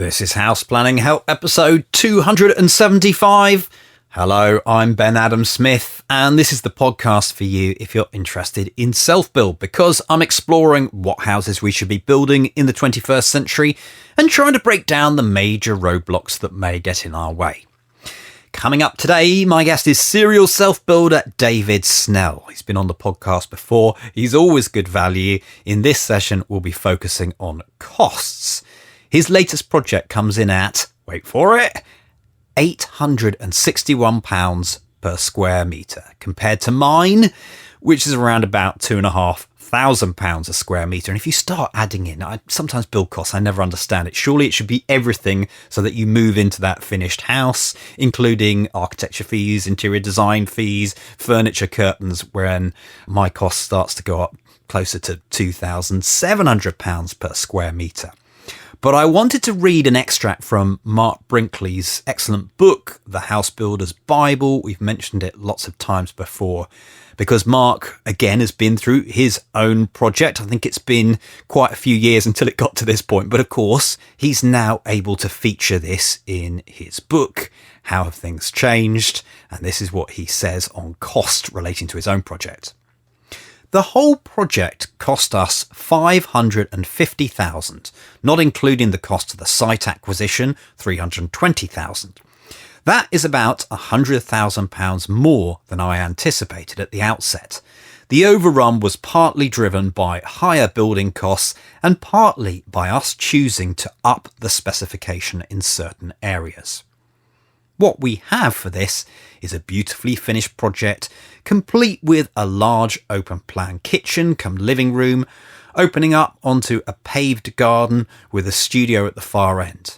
This is House Planning Help episode 275. Hello, I'm Ben Adam Smith, and this is the podcast for you if you're interested in self-build, because I'm exploring what houses we should be building in the 21st century and trying to break down the major roadblocks that may get in our way. Coming up today, my guest is serial self-builder David Snell. He's been on the podcast before. He's always good value. In this session, we'll be focusing on costs. His latest project comes in at, wait for it, £861 per square metre, compared to mine, which is around about £2,500 a square metre. And if you start adding in, I sometimes build costs, I never understand it. Surely it should be everything so that you move into that finished house, including architecture fees, interior design fees, furniture, curtains, when my cost starts to go up closer to £2,700 per square metre. But I wanted to read an extract from Mark Brinkley's excellent book, The House Builder's Bible. We've mentioned it lots of times before, because Mark, again, has been through his own project. I think it's been quite a few years until it got to this point. But of course, he's now able to feature this in his book. How have things changed? And this is what he says on cost relating to his own project. The whole project cost us $550,000, not including the cost of the site acquisition, $320,000. That is about £100,000 more than I anticipated at the outset. The overrun was partly driven by higher building costs and partly by us choosing to up the specification in certain areas. What we have for this is a beautifully finished project, complete with a large open plan kitchen come living room, opening up onto a paved garden with a studio at the far end.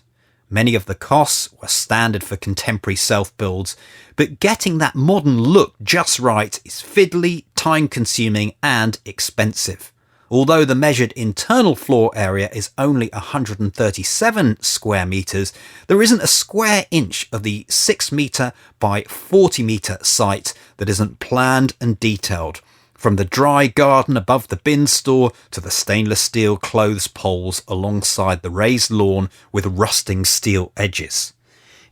Many of the costs were standard for contemporary self-builds, but getting that modern look just right is fiddly, time-consuming and expensive. Although the measured internal floor area is only 137 square metres, there isn't a square inch of the 6 metre by 40 metre site that isn't planned and detailed, from the dry garden above the bin store to the stainless steel clothes poles alongside the raised lawn with rusting steel edges.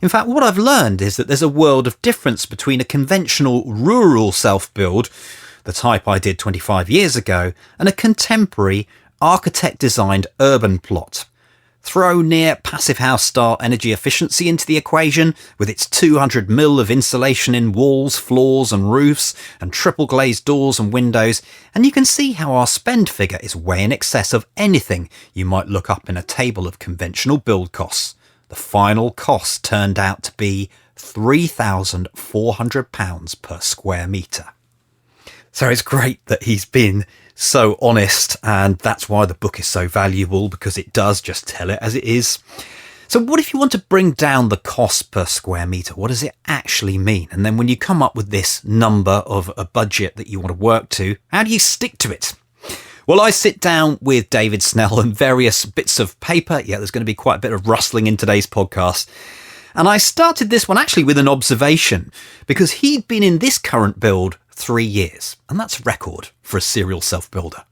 In fact, what I've learned is that there's a world of difference between a conventional rural self-build, the type I did 25 years ago, and a contemporary architect-designed urban plot. Throw near passive house style energy efficiency into the equation, with its 200 mil of insulation in walls, floors and roofs, and triple glazed doors and windows, and you can see how our spend figure is way in excess of anything you might look up in a table of conventional build costs. The final cost turned out to be £3,400 per square metre. So it's great that he's been so honest, and that's why the book is so valuable, because it does just tell it as it is. So what if you want to bring down the cost per square metre? What does it actually mean? And then when you come up with this number of a budget that you want to work to, how do you stick to it? Well, I sit down with David Snell and various bits of paper. Yeah, there's going to be quite a bit of rustling in today's podcast. And I started this one actually with an observation, because he'd been in this current build 3 years, and that's a record for a serial self-builder.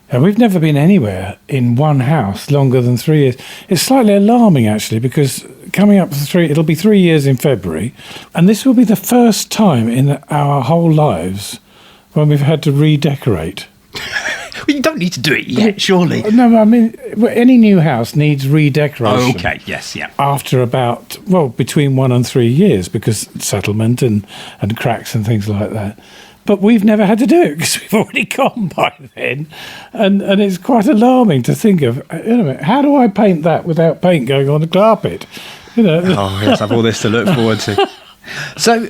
And we've never been anywhere in one house longer than 3 years. It's slightly alarming, actually, because coming up to it'll be 3 years in February, and this will be the first time in our whole lives when we've had to redecorate. Well, you don't need to do it yet, surely. No, I mean, any new house needs redecoration. Oh, okay, yes, yeah. After about, between 1 and 3 years, because settlement and cracks and things like that. But we've never had to do it because we've already gone by then. And it's quite alarming to think of, how do I paint that without paint going on the carpet? Oh, yes, I've all this to look forward to. So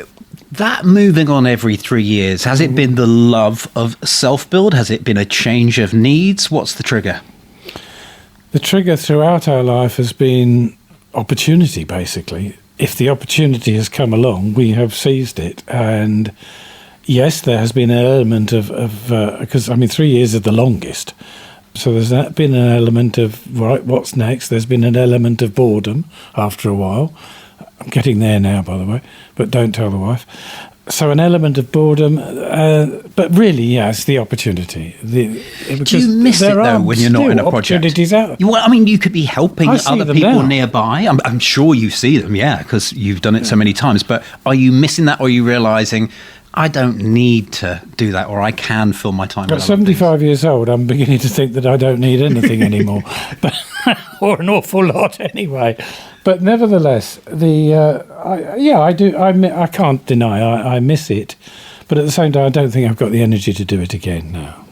that moving on every 3 years, has it been the love of self-build? Has it been a change of needs? What's the trigger? The trigger throughout our life has been opportunity, basically. If the opportunity has come along, we have seized it. And yes, there has been an element of because 3 years is the longest. So there's been an element of, right, what's next? There's been an element of boredom after a while. I'm getting there now, by the way, but don't tell the wife. So an element of boredom, but really, yeah, it's the opportunity. Do you miss it though when you're not in a project? Opportunities out. Well, I mean, you could be helping other people now. nearby. I'm sure you see them, yeah, because you've done it so many times. But are you missing that, or are you realising I don't need to do that, or I can fill my time? At 75 years old, I'm beginning to think that I don't need anything anymore, or an awful lot anyway. But nevertheless, I do. I can't deny I miss it, but at the same time, I don't think I've got the energy to do it again now.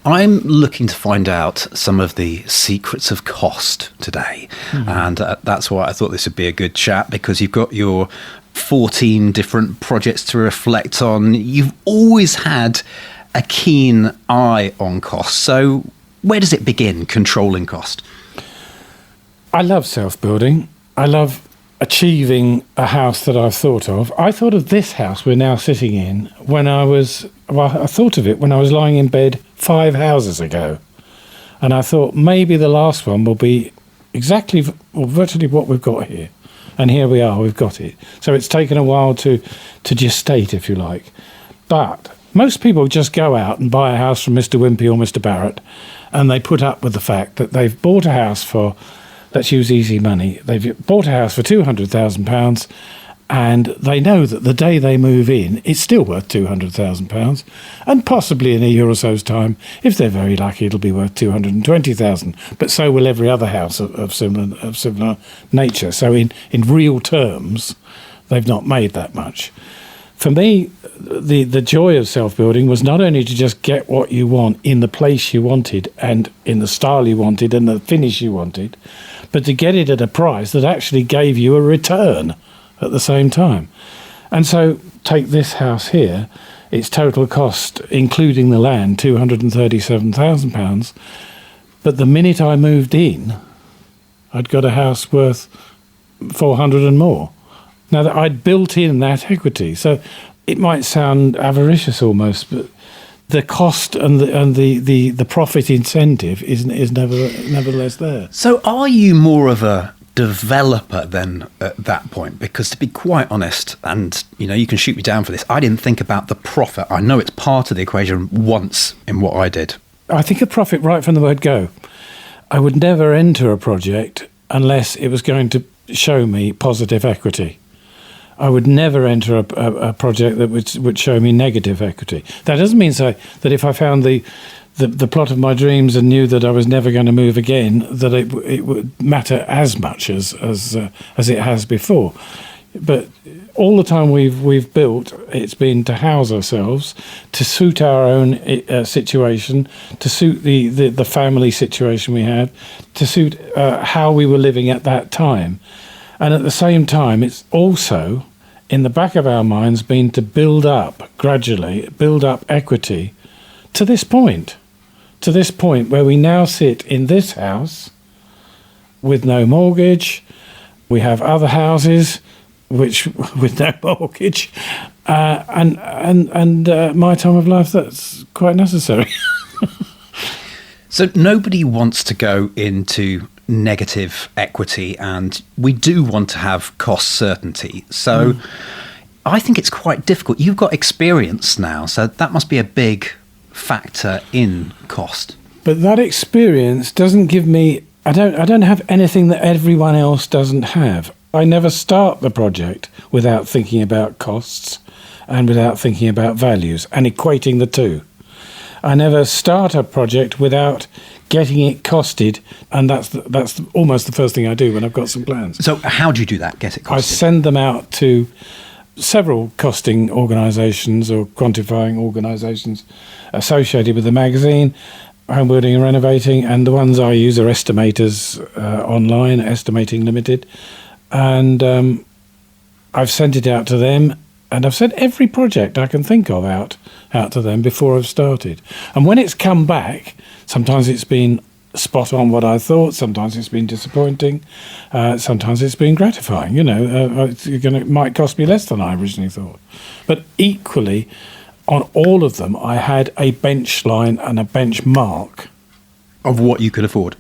I'm looking to find out some of the secrets of cost today, and that's why I thought this would be a good chat, because you've got your 14 different projects to reflect on. You've always had a keen eye on cost. So where does it begin, controlling cost? I love self-building. I love achieving a house that I've thought of. I thought of this house we're now sitting in I thought of it when I was lying in bed 5 houses ago. And I thought maybe the last one will be exactly or virtually what we've got here. And here we are, we've got it. So it's taken a while to gestate, if you like. But most people just go out and buy a house from Mr. Wimpy or Mr. Barrett, and they put up with the fact that they've bought a house for, let's use easy money, they've bought a house for £200,000, and they know that the day they move in, it's still worth £200,000, and possibly in a year or so's time, if they're very lucky, it'll be worth £220,000. But so will every other house of similar nature. So in real terms, they've not made that much. For me, the joy of self-building was not only to just get what you want in the place you wanted and in the style you wanted and the finish you wanted, but to get it at a price that actually gave you a return at the same time. And so take this house here, its total cost, including the land, £237,000. But the minute I moved in, I'd got a house worth 400 and more. Now that I'd built in that equity. So it might sound avaricious almost, but the cost and the profit incentive is nevertheless there. So are you more of a developer then at that point? Because to be quite honest, and you can shoot me down for this, I didn't think about the profit. I know it's part of the equation once in what I did. I think of profit right from the word go. I would never enter a project unless it was going to show me positive equity. I would never enter a project that would show me negative equity. That doesn't mean that if I found the plot of my dreams and knew that I was never going to move again, that it would matter as much as it has before. But all the time we've built, it's been to house ourselves, to suit our own situation, to suit the family situation we had, to suit how we were living at that time. And at the same time, it's also, in the back of our minds, been to gradually build up equity to this point where we now sit in this house with no mortgage. We have other houses with no mortgage, and my time of life, that's quite necessary. So nobody wants to go into negative equity, and we do want to have cost certainty. So I think it's quite difficult. You've got experience now, so that must be a big factor in cost. But that experience doesn't give me, I don't have anything that everyone else doesn't have. I never start the project without thinking about costs and without thinking about values and equating the two. I never start a project without getting it costed, and that's almost the first thing I do when I've got some plans. So how do you do that, get it costed? I send them out to several costing organisations or quantifying organisations associated with the magazine, Home Building and Renovating, and the ones I use are estimators online, Estimating Limited, and I've sent it out to them. And I've sent every project I can think of out to them before I've started. And when it's come back, sometimes it's been spot on what I thought, sometimes it's been disappointing, sometimes it's been gratifying. It might cost me less than I originally thought. But equally, on all of them, I had a bench line and a benchmark. Of what you could afford?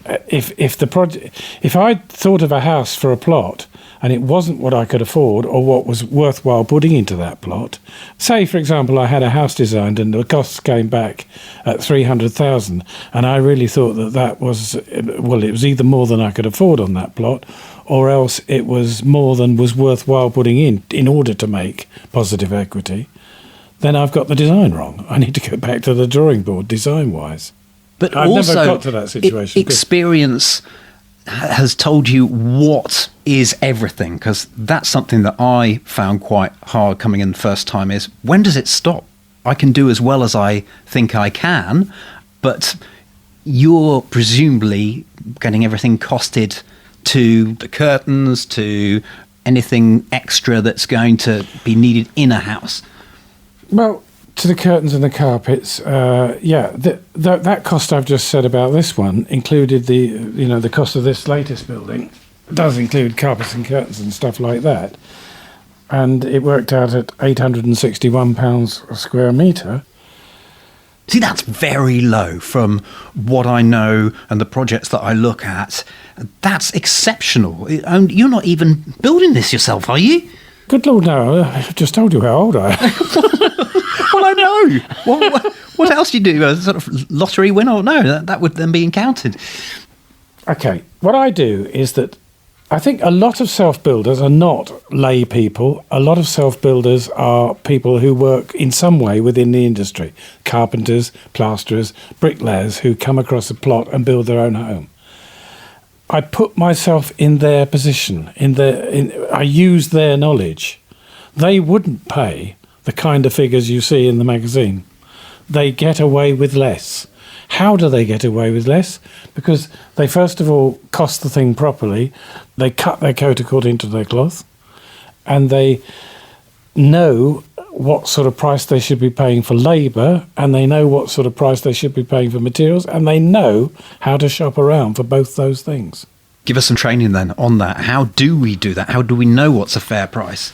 if I thought of a house for a plot and it wasn't what I could afford or what was worthwhile putting into that plot, say for example I had a house designed and the costs came back at 300,000, and I really thought that was, well, it was either more than I could afford on that plot, or else it was more than was worthwhile putting in order to make positive equity, then I've got the design wrong. I need to go back to the drawing board design wise. But I've also, never got to that situation. Experience has told you what is everything, because that's something that I found quite hard coming in the first time, is when does it stop? I can do as well as I think I can, but you're presumably getting everything costed to the curtains, to anything extra that's going to be needed in a house. Well, to the curtains and the carpets, that cost I've just said about this one included the cost of this latest building. It does include carpets and curtains and stuff like that, and it worked out at £861 a square metre. See, that's very low from what I know and the projects that I look at. That's exceptional. And you're not even building this yourself, are you? Good Lord, no. I've just told you how old I am. Well, I know. What else do you do? A sort of lottery winner? No, that would then be encountered. Okay, what I do is that I think a lot of self-builders are not lay people. A lot of self-builders are people who work in some way within the industry. Carpenters, plasterers, bricklayers who come across a plot and build their own home. I put myself in their position. I use their knowledge. They wouldn't pay the kind of figures you see in the magazine. They get away with less. How do they get away with less? Because they first of all cost the thing properly. They cut their coat according to their cloth, and they know what sort of price they should be paying for labour, and they know what sort of price they should be paying for materials, and they know how to shop around for both those things. Give us some training then on that. How do we do that? How do we know what's a fair price?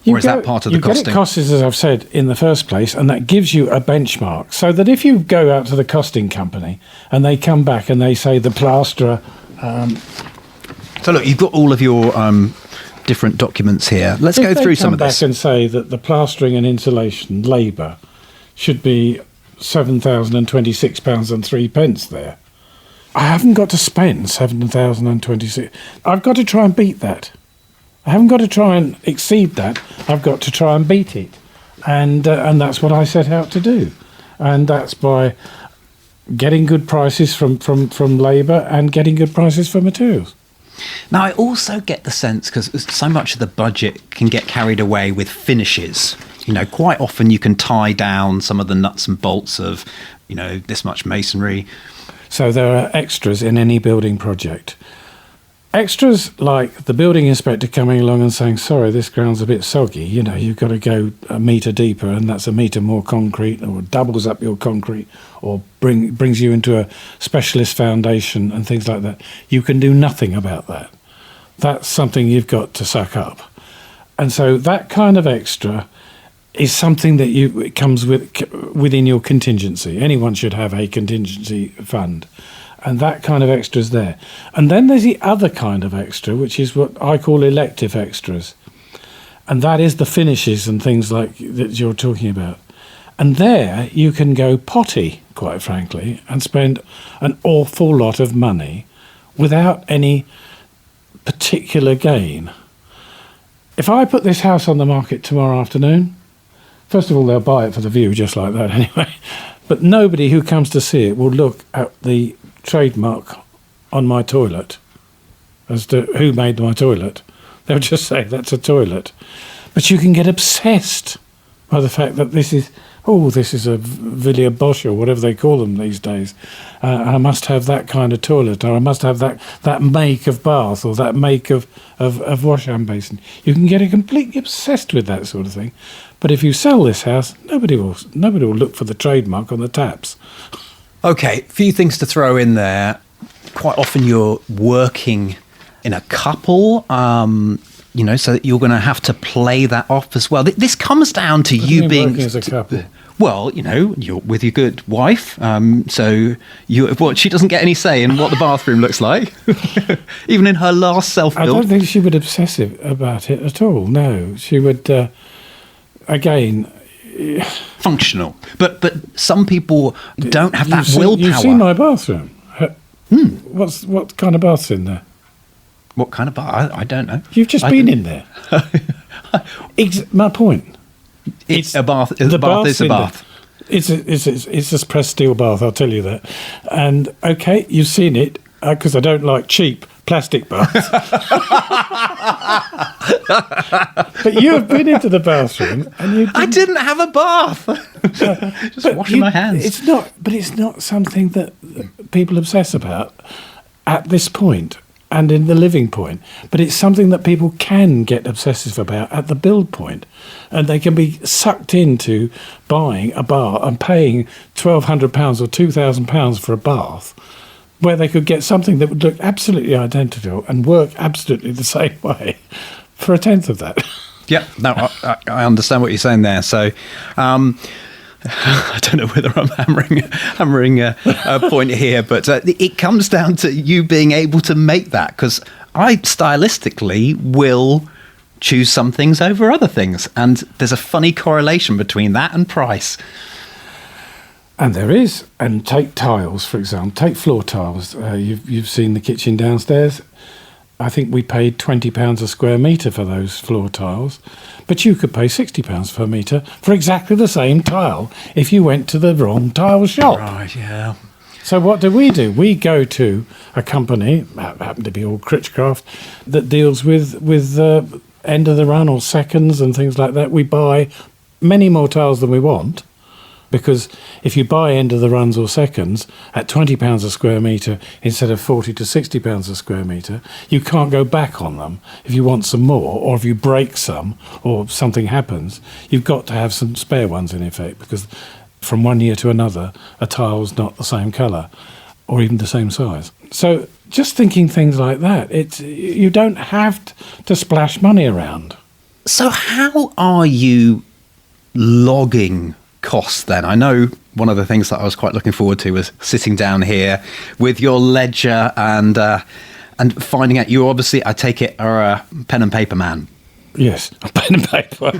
Or is that part of the costing? You get it costed, as I've said, in the first place, and that gives you a benchmark. So that if you go out to the costing company and they come back and they say the plasterer... So look, you've got all of your different documents here. Let's go through some of this. If they come back and say that the plastering and insulation labour should be £7,026 and 3p there, I haven't got to spend £7,026. I've got to try and beat that. I haven't got to try and exceed that. I've got to try and beat it. And that's what I set out to do. And that's by getting good prices from labour and getting good prices for materials. Now, I also get the sense, because so much of the budget can get carried away with finishes. You know, quite often you can tie down some of the nuts and bolts of, this much masonry. So there are extras in any building project. Extras like the building inspector coming along and saying, sorry, this ground's a bit soggy. You've got to go a metre deeper, and that's a metre more concrete, or doubles up your concrete, or brings you into a specialist foundation and things like that. You can do nothing about that. That's something you've got to suck up. And so that kind of extra is something that it comes within your contingency. Anyone should have a contingency fund. And that kind of extra is there. And then there's the other kind of extra, which is what I call elective extras. And that is the finishes and things like that you're talking about. And there you can go potty, quite frankly, and spend an awful lot of money without any particular gain. If I put this house on the market tomorrow afternoon, first of all, they'll buy it for the view, just like that anyway. But nobody who comes to see it will look at the trademark on my toilet as to who made my toilet. They'll just say that's a toilet. But you can get obsessed by the fact that this is a Villa Bosch or whatever they call them these days. I must have that kind of toilet, or I must have that make of bath, or that make of wash-hand basin. You can get completely obsessed with that sort of thing. But if you sell this house, nobody will look for the trademark on the taps. Okay, a few things to throw in there. Quite often you're working in a couple, so that you're going to have to play that off as well. This comes down to you being... working as a couple? Well, you're with your good wife, so she doesn't get any say in what the bathroom looks like, even in her last self-build. I don't think she would obsess about it at all. No, she would. Again, functional, but some people don't have that willpower. You've seen my bathroom. What kind of bath's in there? What kind of bath? I don't know. You've just been in there. My point. It's a bath. The bath is a bath. It's a pressed steel bath, I'll tell you that. And okay, you've seen it, because I don't like cheap plastic baths. But you have been into the bathroom and I didn't have a bath. Just washing my hands. It's not something that people obsess about at this point and in the living point. But it's something that people can get obsessive about at the build point. And they can be sucked into buying a bath and paying £1,200 or £2,000 for a bath, where they could get something that would look absolutely identical and work absolutely the same way for a tenth of that. Yeah, no, I understand what you're saying there. So I don't know whether I'm hammering a point here, but it comes down to you being able to make that, because I stylistically will choose some things over other things, and there's a funny correlation between that and price. And there is. And take tiles, for example. Take floor tiles. You've seen the kitchen downstairs. I think we paid £20 a square metre for those floor tiles. But you could pay £60 per metre for exactly the same tile if you went to the wrong tile shop. Right, yeah. So what do? We go to a company, that happened to be all Critchcraft, that deals with end of the run or seconds and things like that. We buy many more tiles than we want. Because if you buy end of the runs or seconds at £20 a square metre instead of £40 to £60 a square metre, you can't go back on them if you want some more, or if you break some or something happens, you've got to have some spare ones in effect, because from one year to another, a tile's not the same colour or even the same size. So just thinking things like that, you don't have to splash money around. So how are you logging costs then? I know one of the things that I was quite looking forward to was sitting down here with your ledger and finding out. You obviously, I take it, are a pen and paper man. Yes, a pen and paper.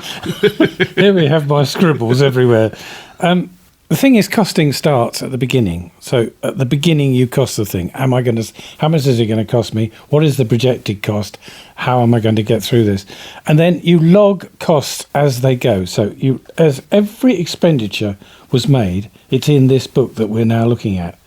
Here we have my scribbles everywhere. The thing is, costing starts at the beginning. So at the beginning, you cost the thing. How much is it going to cost me? What is the projected cost? How am I going to get through this? And then you log costs as they go. So as every expenditure was made, it's in this book that we're now looking at.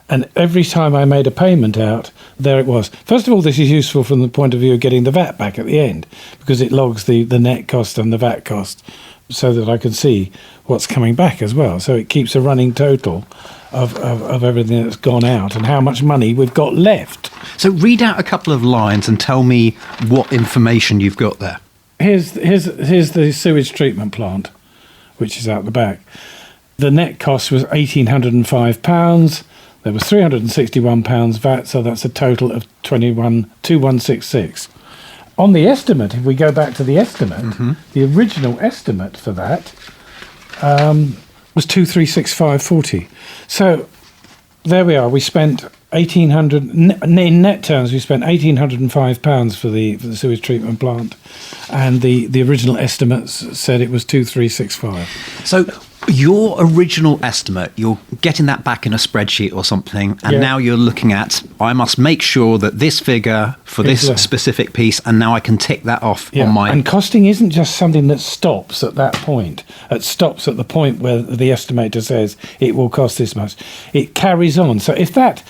And every time I made a payment out, there it was. First of all, this is useful from the point of view of getting the VAT back at the end, because it logs the net cost and the VAT cost, so that I can see what's coming back as well. So it keeps a running total of everything that's gone out and how much money we've got left. So read out a couple of lines and tell me what information you've got there. Here's the sewage treatment plant, which is out the back. The net cost was £1,805. There was £361 VAT, so that's a total of 21,266. On the estimate, if we go back to the estimate, the original estimate for that was 2,365.40. So there we are. We spent £1,800 in net terms. We spent £1,805 for the sewage treatment plant, and the original estimates said it was 2,365. So your original estimate, you're getting that back in a spreadsheet or something, and now you're looking at, I must make sure that this figure for this specific piece, and now I can tick that off on my... And costing isn't just something that stops at that point. It stops at the point where the estimator says it will cost this much. It carries on. So if that...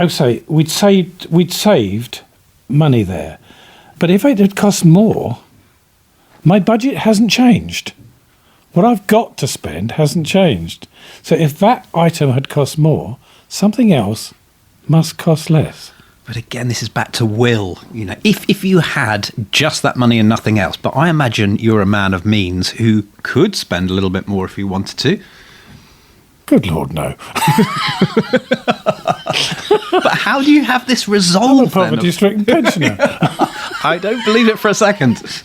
say we'd saved money there. But if it had cost more, my budget hasn't changed. What I've got to spend hasn't changed. So if that item had cost more, something else must cost less. But again, this is back to will. If you had just that money and nothing else, but I imagine you're a man of means who could spend a little bit more if you wanted to. Good Lord, no. But how do you have this resolve? I'm a poverty-stricken pensioner. I don't believe it for a second.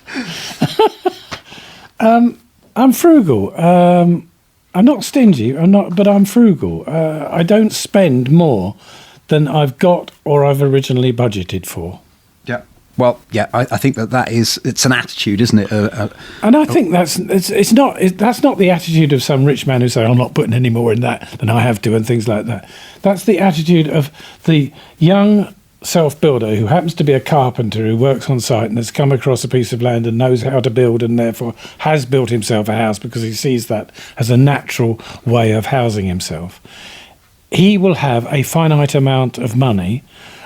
I'm frugal. I'm not stingy. But I'm frugal. I don't spend more than I've got or I've originally budgeted for. Yeah. Well, yeah, I think it's an attitude, isn't it? And I think that's not the attitude of some rich man who say, I'm not putting any more in that than I have to, and things like that. That's the attitude of the young self-builder who happens to be a carpenter who works on site and has come across a piece of land and knows how to build, and therefore has built himself a house because he sees that as a natural way of housing himself. He will have a finite amount of money,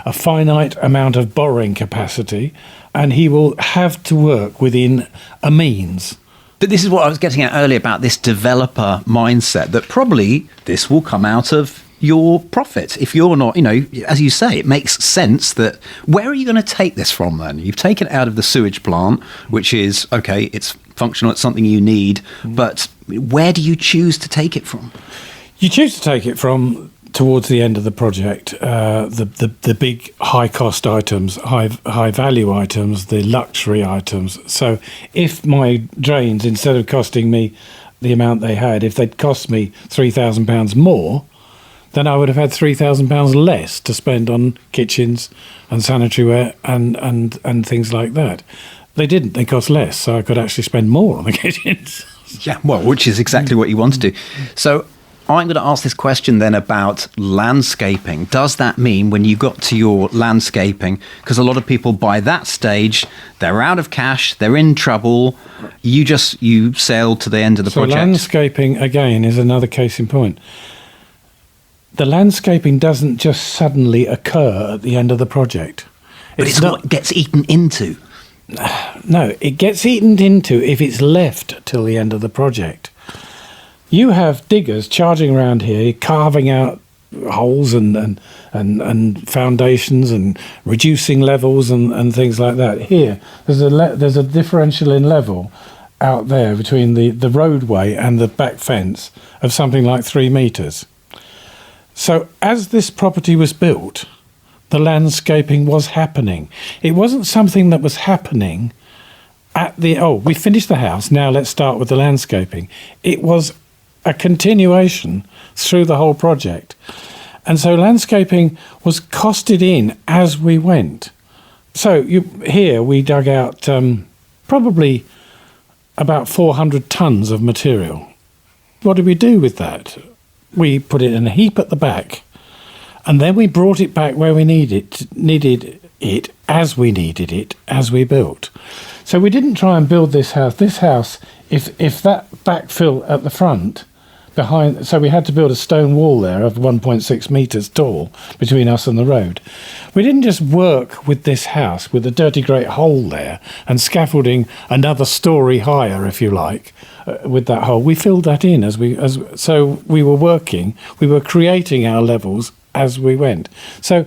a finite amount of borrowing capacity, and he will have to work within a means. But this is what I was getting at earlier about this developer mindset, that probably this will come out of your profit. If you're not, as you say, it makes sense that where are you going to take this from then? You've taken it out of the sewage plant, which is, okay, it's functional, it's something you need, but where do you choose to take it from? You choose to take it from towards the end of the project, the big high-cost items, high-value items, the luxury items. So if my drains, instead of costing me the amount they had, if they'd cost me £3,000 more, then I would have had £3,000 less to spend on kitchens and sanitary ware and things like that. They didn't. They cost less, so I could actually spend more on the kitchens. Yeah, well, which is exactly what you want to do. So I'm going to ask this question then about landscaping. Does that mean when you got to your landscaping, because a lot of people by that stage, they're out of cash, they're in trouble, you sailed to the end of the project? So landscaping, again, is another case in point. The landscaping doesn't just suddenly occur at the end of the project. It's what gets eaten into. No, it gets eaten into if it's left till the end of the project. You have diggers charging around here, carving out holes and foundations and reducing levels and things like that. Here, there's a differential in level out there between the roadway and the back fence of something like 3 metres. So as this property was built, the landscaping was happening. It wasn't something that was happening at we finished the house, now let's start with the landscaping. It was a continuation through the whole project. And so landscaping was costed in as we went. So here we dug out probably about 400 tonnes of material. What did we do with that? We put it in a heap at the back, and then we brought it back where we needed it as we needed it as we built. So we didn't try and build this house. This house, if that backfill at the front behind, so we had to build a stone wall there of 1.6 metres tall between us and the road. We didn't just work with this house with a dirty great hole there and scaffolding another story higher, if you like, with that hole. We filled that in so we were creating our levels as we went. So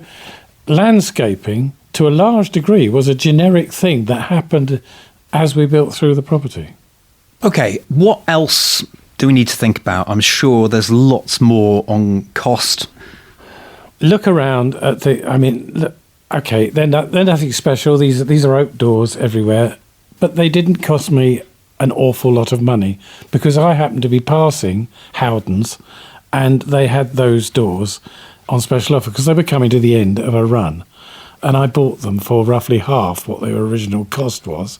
landscaping, to a large degree, was a generic thing that happened as we built through the property. Okay, what else do we need to think about? I'm sure there's lots more on cost. Look around at they're nothing special. These are oak doors everywhere, but they didn't cost me an awful lot of money because I happened to be passing Howden's and they had those doors on special offer because they were coming to the end of a run, and I bought them for roughly half what their original cost was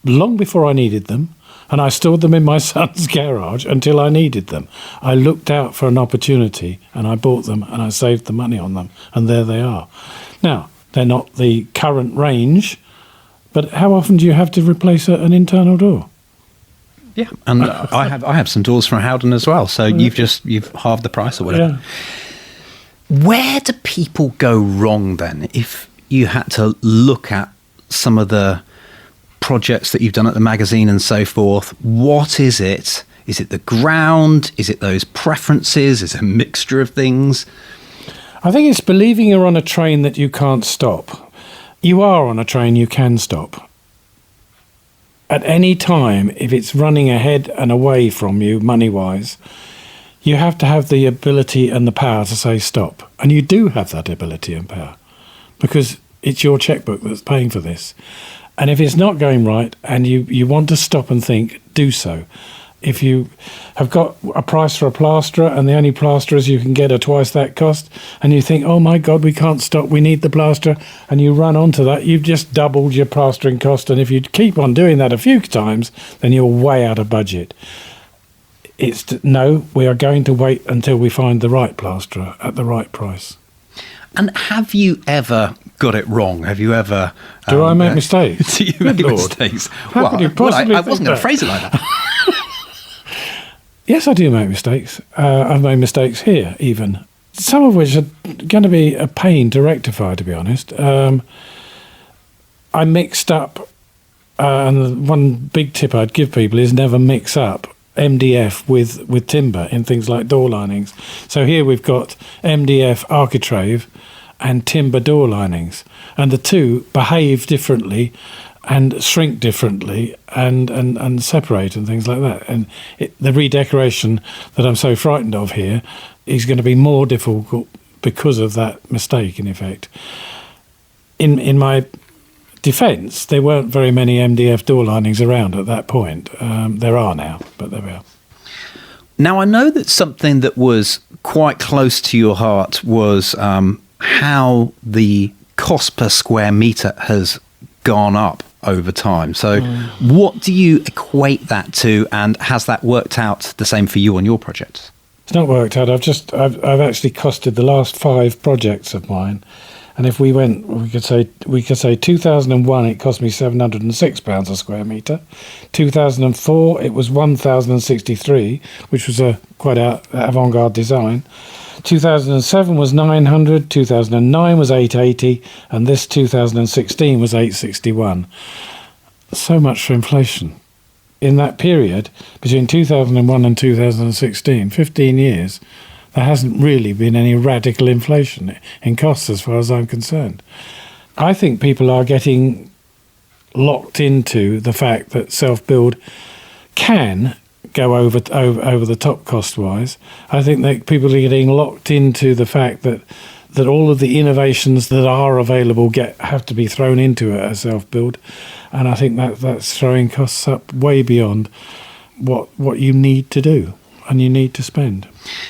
long before I needed them, and I stored them in my son's garage until I needed them. I looked out for an opportunity and I bought them and I saved the money on them, and there they are. Now, they're not the current range, but how often do you have to replace an internal door? Yeah, and I have some doors from Howden as well, so you've halved the price or whatever. Yeah. Where do people go wrong then? If you had to look at some of the projects that you've done at the magazine and so forth, what is it? Is it the ground? Is it those preferences? Is it a mixture of things? I think it's believing you're on a train that you can't stop. You are on a train you can stop. At any time, if it's running ahead and away from you, money-wise, you have to have the ability and the power to say stop. And you do have that ability and power because it's your checkbook that's paying for this. And if it's not going right and you want to stop and think, do so. If you have got a price for a plasterer and the only plasterers you can get are twice that cost, and you think, oh my God, we can't stop, we need the plasterer, and you run onto that, you've just doubled your plastering cost. And if you keep on doing that a few times, then you're way out of budget. No, we are going to wait until we find the right plasterer at the right price. And have you ever got it wrong? Have you ever... Do I make mistakes? Do you make mistakes? How could you possibly I wasn't going to phrase it like that. Yes, I do make mistakes. I've made mistakes here, even. Some of which are going to be a pain to rectify, to be honest. I mixed up, and one big tip I'd give people is never mix up MDF with timber in things like door linings. So here we've got MDF architrave and timber door linings, and the two behave differently and shrink differently and separate and things like that. And the redecoration that I'm so frightened of here is going to be more difficult because of that mistake, in effect. In my defence, there weren't very many MDF door linings around at that point. There are now, but there we are. Now, I know that something that was quite close to your heart was how the cost per square metre has gone up over time. So what do you equate that to, and has that worked out the same for you on your projects? It's not worked out. I've actually costed the last 5 projects of mine, and if we could say 2001 it cost me £706 a square metre. 2004 it was 1,063, which was a quite avant-garde design. 2007 was 900, 2009 was 880, and this 2016 was 861. So much for inflation. In that period, between 2001 and 2016, 15 years, there hasn't really been any radical inflation in costs as far as I'm concerned. I think people are getting locked into the fact that self-build can go over the top cost-wise. I think that people are getting locked into the fact that all of the innovations that are available have to be thrown into a self-build, and I think that's throwing costs up way beyond what you need to do and you need to spend.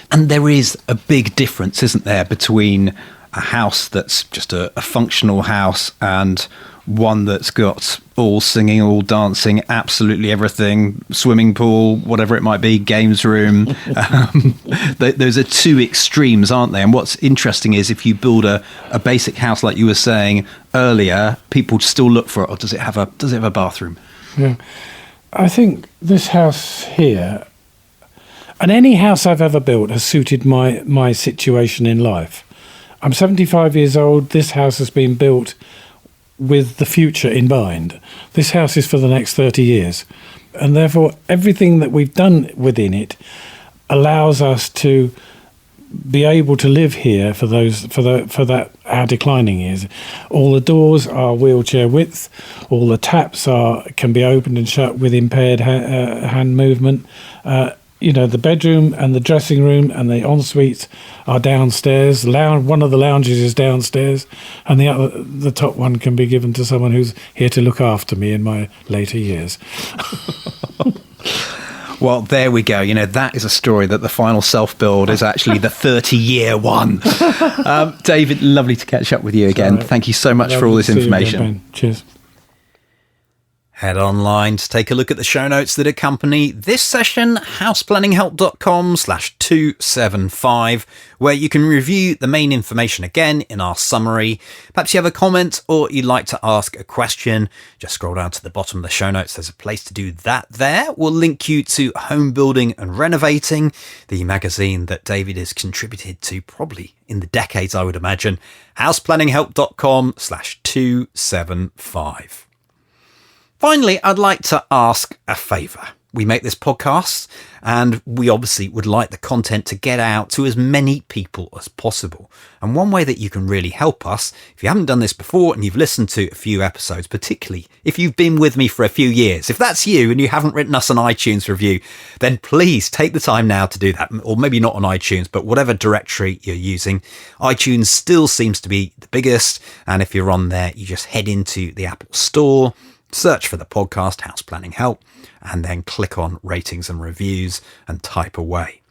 And there is a big difference, isn't there, between a house that's just a functional house and one that's got all singing, all dancing, absolutely everything, swimming pool, whatever it might be, games room. Those are two extremes, aren't they? And what's interesting is if you build a basic house, like you were saying earlier, people still look for it. Or does it have a bathroom? Yeah, I think this house here, and any house I've ever built, has suited my situation in life. I'm 75 years old. This house has been built with the future in mind. This house is for the next 30 years. And therefore, everything that we've done within it allows us to be able to live here for our declining years. All the doors are wheelchair width. All the taps can be opened and shut with impaired hand movement. The bedroom and the dressing room and the ensuite are downstairs. One of the lounges is downstairs, and the top one can be given to someone who's here to look after me in my later years. Well, there we go. That is a story that the final self-build is actually the 30-year one. David, lovely to catch up with you again. Thank you so much for all this information. Again, cheers. Head online to take a look at the show notes that accompany this session, houseplanninghelp.com/275, where you can review the main information again in our summary. Perhaps you have a comment or you'd like to ask a question, just scroll down to the bottom of the show notes. There's a place to do that there. We'll link you to Home Building and Renovating, the magazine that David has contributed to probably in the decades, I would imagine. houseplanninghelp.com/275. Finally, I'd like to ask a favour. We make this podcast and we obviously would like the content to get out to as many people as possible. And one way that you can really help us, if you haven't done this before and you've listened to a few episodes, particularly if you've been with me for a few years, if that's you and you haven't written us an iTunes review, then please take the time now to do that. Or maybe not on iTunes, but whatever directory you're using. iTunes still seems to be the biggest. And if you're on there, you just head into the Apple Store, Search for the podcast House Planning Help and then click on ratings and reviews and type away.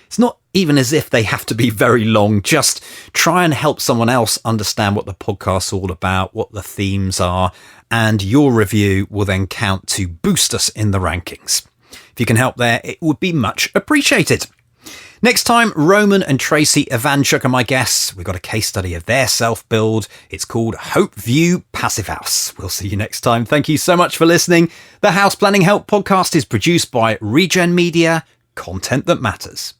It's not even as if they have to be very long. Just try and help someone else understand what the podcast's all about, what the themes are, and your review will then count to boost us in the rankings. If you can help there, it would be much appreciated. Next time, Roman and Tracy Ivanchuk are my guests. We've got a case study of their self-build. It's called Hope View Passive House. We'll see you next time. Thank you so much for listening. The House Planning Help podcast is produced by Regen Media, content that matters.